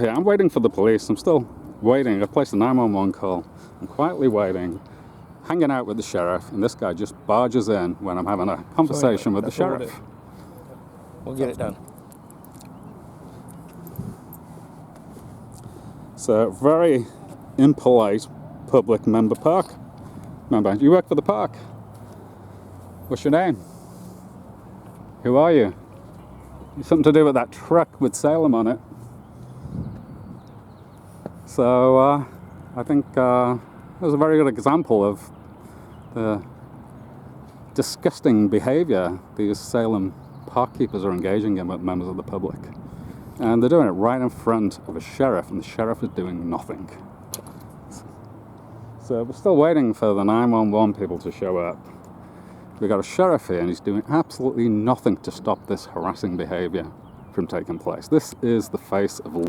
Yeah, I'm waiting for the police. I'm still waiting. I placed a 911 call. I'm quietly waiting, hanging out with the sheriff, and this guy just barges in when I'm having a conversation with the sheriff. We'll get it done. It's a very impolite public member park. Member, you work for the park. What's your name? Who are you? Something to do with that truck with Salem on it. So I think it was a very good example of the disgusting behavior these Salem park keepers are engaging in with members of the public. And they're doing it right in front of a sheriff, and the sheriff is doing nothing. So we're still waiting for the 911 people to show up. We've got a sheriff here, and he's doing absolutely nothing to stop this harassing behavior from taking place. This is the face of